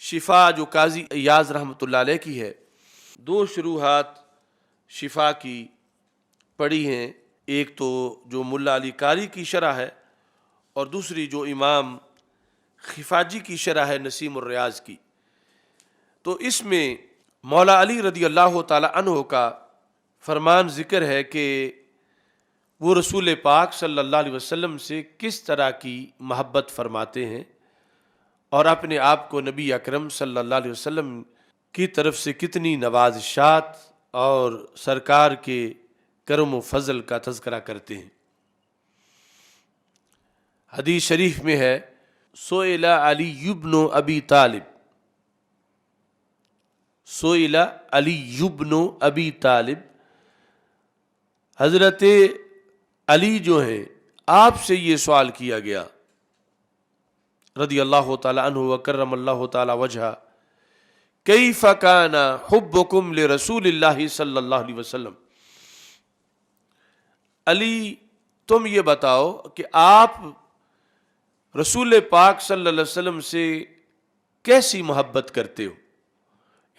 شفا جو قاضی ایاز رحمۃ اللہ علیہ کی ہے، دو شروحات شفا کی پڑھی ہیں، ایک تو جو ملا علی قاری کی شرح ہے اور دوسری جو امام خفاجی کی شرح ہے نسیم الریاض کی۔ تو اس میں مولا علی رضی اللہ تعالی عنہ کا فرمان ذکر ہے کہ وہ رسول پاک صلی اللہ علیہ وسلم سے کس طرح کی محبت فرماتے ہیں اور اپنے آپ کو نبی اکرم صلی اللہ علیہ وسلم کی طرف سے کتنی نوازشات اور سرکار کے کرم و فضل کا تذکرہ کرتے ہیں۔ حدیث شریف میں ہے سئل علی بن ابی طالب، سئل علی بن ابی طالب، حضرت علی جو ہیں آپ سے یہ سوال کیا گیا رضی اللہ تعالی عنہ وکرم اللہ تعالی وجہہ، کیف کان حبکم لرسول اللہ صلی اللہ علیہ وسلم، علی تم یہ بتاؤ کہ آپ رسول پاک صلی اللہ علیہ وسلم سے کیسی محبت کرتے ہو،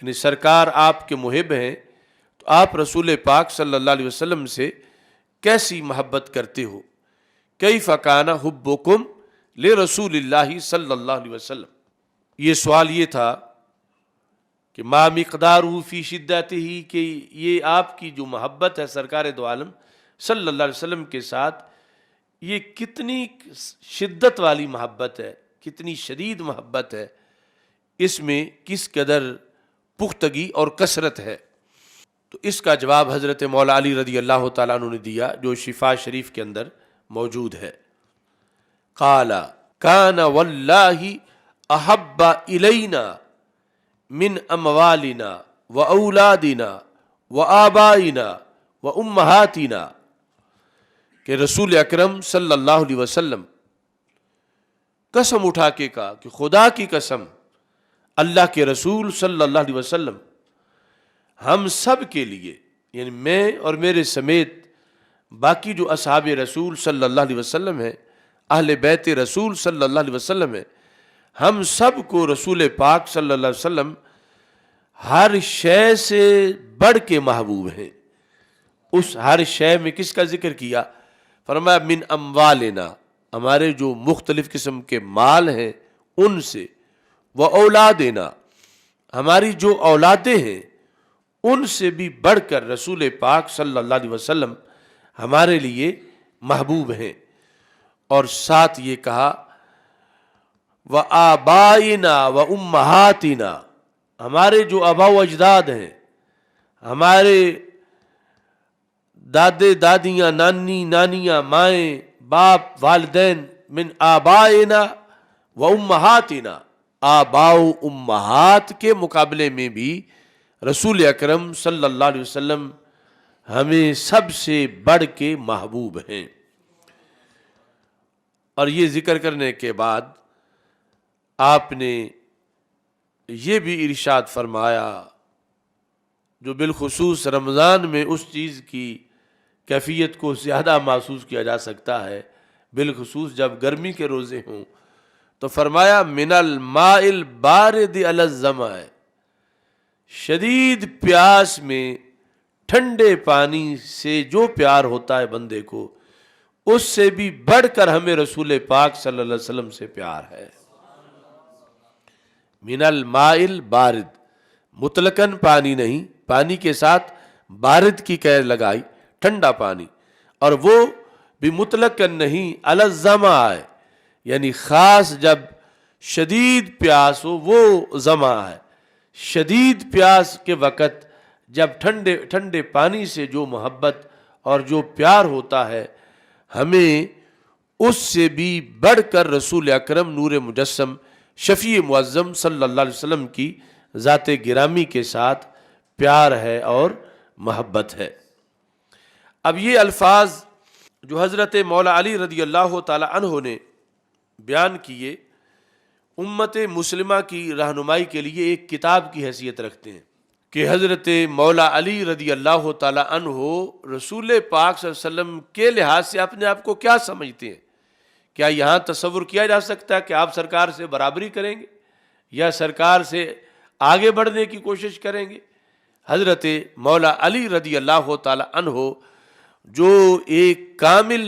یعنی سرکار آپ کے محب ہیں تو آپ رسول پاک صلی اللہ علیہ وسلم سے کیسی محبت کرتے ہو، کیف کان حبکم لرسول اللہ صلی اللہ علیہ وسلم۔ یہ سوال یہ تھا کہ ما مقدارہ فی شدتہ، کہ یہ آپ کی جو محبت ہے سرکار دو عالم صلی اللہ علیہ وسلم کے ساتھ، یہ کتنی شدت والی محبت ہے، کتنی شدید محبت ہے، اس میں کس قدر پختگی اور کثرت ہے۔ تو اس کا جواب حضرت مولا علی رضی اللہ تعالیٰ عنہ نے دیا جو شفا شریف کے اندر موجود ہے۔ قال کان واللہ احب الینا من اموالنا واولادنا وآبائنا وامہاتنا، کہ رسول اکرم صلی اللہ علیہ وسلم قسم اٹھا کے کہا کہ خدا کی قسم، اللہ کے رسول صلی اللہ علیہ وسلم ہم سب کے لیے، یعنی میں اور میرے سمیت باقی جو اصحاب رسول صلی اللہ علیہ وسلم ہیں، اہل بیت رسول صلی اللہ علیہ وسلم ہیں، ہم سب کو رسول پاک صلی اللہ علیہ وسلم ہر شے سے بڑھ کے محبوب ہیں۔ اس ہر شے میں کس کا ذکر کیا؟ فرمایا من اموالنا، ہمارے جو مختلف قسم کے مال ہیں ان سے، و اولادنا، ہماری جو اولادیں ہیں ان سے بھی بڑھ کر رسول پاک صلی اللہ علیہ وسلم ہمارے لیے محبوب ہیں۔ اور ساتھ یہ کہا و آبائنا و امہاتنا، ہمارے جو آبا و اجداد ہیں، ہمارے دادے دادیاں، نانی نانیاں، مائیں باپ والدین، من آبائنا و امہاتنا، آبا و امہات کے مقابلے میں بھی رسول اکرم صلی اللہ علیہ وسلم ہمیں سب سے بڑھ کے محبوب ہیں۔ اور یہ ذکر کرنے کے بعد آپ نے یہ بھی ارشاد فرمایا جو بالخصوص رمضان میں اس چیز کی کیفیت کو زیادہ محسوس کیا جا سکتا ہے، بالخصوص جب گرمی کے روزے ہوں، تو فرمایا من الماء البارد علی الظمأ، شدید پیاس میں ٹھنڈے پانی سے جو پیار ہوتا ہے بندے کو، اس سے بھی بڑھ کر ہمیں رسول پاک صلی اللہ علیہ وسلم سے پیار ہے۔ من الماء البارد، مطلقاً پانی نہیں، پانی کے ساتھ بارد کی قید لگائی، ٹھنڈا پانی، اور وہ بھی مطلقاً نہیں، علی الظمأ، یعنی خاص جب شدید پیاس ہو، وہ ظمأ ہے، شدید پیاس کے وقت جب ٹھنڈے پانی سے جو محبت اور جو پیار ہوتا ہے، ہمیں اس سے بھی بڑھ کر رسول اکرم نور مجسم شفیع معظم صلی اللہ علیہ وسلم کی ذات گرامی کے ساتھ پیار ہے اور محبت ہے۔ اب یہ الفاظ جو حضرت مولا علی رضی اللہ تعالی عنہ نے بیان کیے، امت مسلمہ کی رہنمائی کے لیے ایک کتاب کی حیثیت رکھتے ہیں کہ حضرت مولا علی رضی اللہ تعالی عنہ رسول پاک صلی اللہ علیہ وسلم کے لحاظ سے اپنے آپ کو کیا سمجھتے ہیں؟ کیا یہاں تصور کیا جا سکتا ہے کہ آپ سرکار سے برابری کریں گے؟ یا سرکار سے آگے بڑھنے کی کوشش کریں گے؟ حضرت مولا علی رضی اللہ تعالی عنہ جو ایک کامل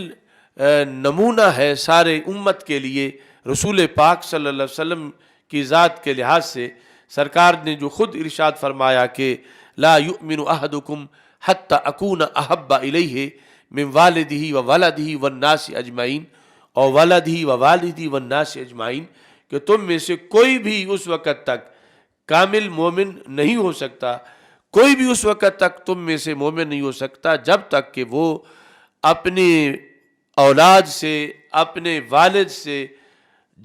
نمونہ ہے سارے امت کے لیے، رسول پاک صلی اللہ علیہ وسلم کی ذات کے لحاظ سے، سرکار نے جو خود ارشاد فرمایا کہ لا یؤمن احدکم حتی اکون احب الیہ من والدہ و ولدہ والناس اجمعین، اور ولدہ و والدہ والناس اجمعین، کہ تم میں سے کوئی بھی اس وقت تک کامل مومن نہیں ہو سکتا، کوئی بھی اس وقت تک تم میں سے مومن نہیں ہو سکتا جب تک کہ وہ اپنے اولاد سے، اپنے والد سے،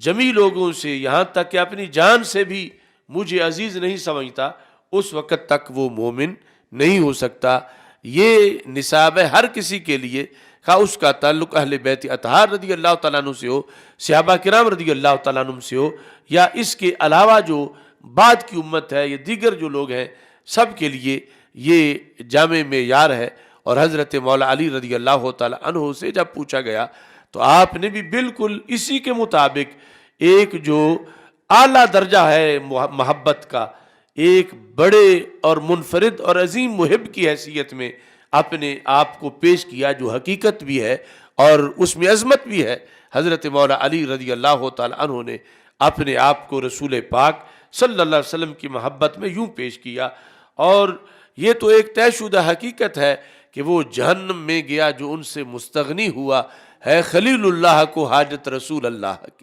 جمی لوگوں سے، یہاں تک کہ اپنی جان سے بھی مجھے عزیز نہیں سمجھتا، اس وقت تک وہ مومن نہیں ہو سکتا۔ یہ نصاب ہے ہر کسی کے لیے، خواہ اس کا تعلق اہل بیت اطہار رضی اللہ تعالیٰ عنہ سے ہو، صحابہ کرام رضی اللہ تعالیٰ عنہ سے ہو، یا اس کے علاوہ جو بعد کی امت ہے، یہ دیگر جو لوگ ہیں، سب کے لیے یہ جامع معیار ہے۔ اور حضرت مولا علی رضی اللہ تعالیٰ عنہ سے جب پوچھا گیا تو آپ نے بھی بالکل اسی کے مطابق ایک جو اعلیٰ درجہ ہے محبت کا، ایک بڑے اور منفرد اور عظیم محب کی حیثیت میں اپنے آپ کو پیش کیا، جو حقیقت بھی ہے اور اس میں عظمت بھی ہے۔ حضرت مولا علی رضی اللہ تعالیٰ عنہ نے اپنے آپ کو رسول پاک صلی اللہ علیہ وسلم کی محبت میں یوں پیش کیا، اور یہ تو ایک طے شدہ حقیقت ہے کہ وہ جہنم میں گیا جو ان سے مستغنی ہوا ہے، خلیل اللہ کو حاجت رسول اللہ کی۔